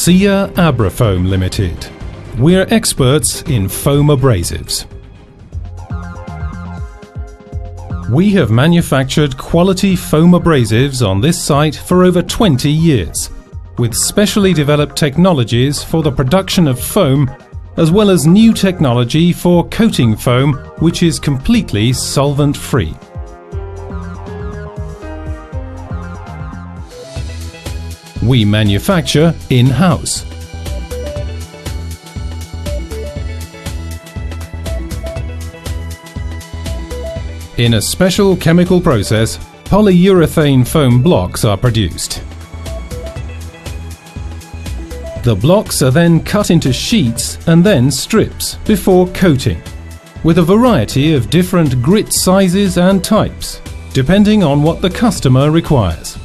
SIA Abrafoam Limited. We're experts in foam abrasives. We have manufactured quality foam abrasives on this site for over 20 years, with specially developed technologies for the production of foam, as well as new technology for coating foam, which is completely solvent-free. We manufacture in-house. In a special chemical process, polyurethane foam blocks are produced. The blocks are then cut into sheets and then strips before coating, with a variety of different grit sizes and types, depending on what the customer requires.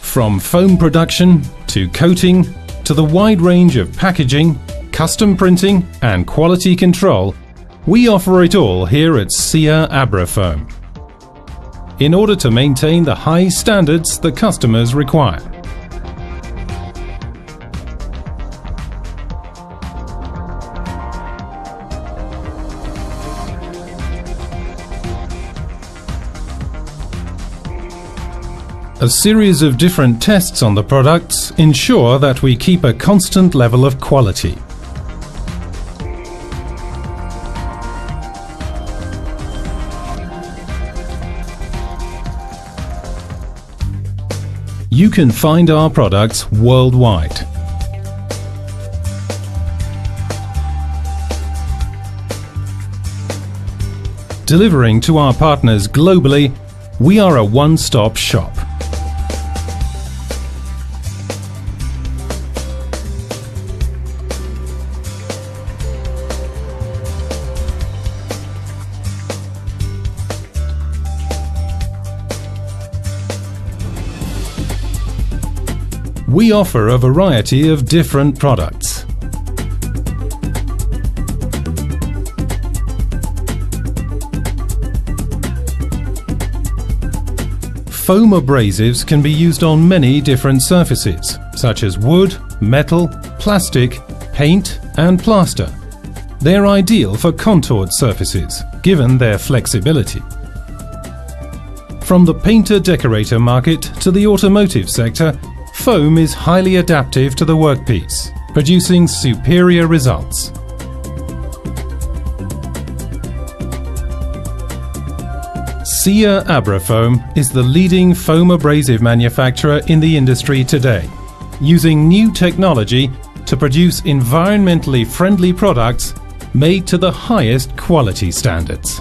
From foam production to coating to the wide range of packaging, custom printing and quality control, we offer it all here at SIA Abrafoam, in order to maintain the high standards the customers require. A series of different tests on the products ensure that we keep a constant level of quality. You can find our products worldwide. Delivering to our partners globally, we are a one-stop shop. We offer a variety of different products. Foam abrasives can be used on many different surfaces, such as wood, metal, plastic, paint and plaster. They're ideal for contoured surfaces, given their flexibility. From the painter-decorator market to the automotive sector, foam is highly adaptive to the workpiece, producing superior results. SIA Abrafoam is the leading foam abrasive manufacturer in the industry today, using new technology to produce environmentally friendly products made to the highest quality standards.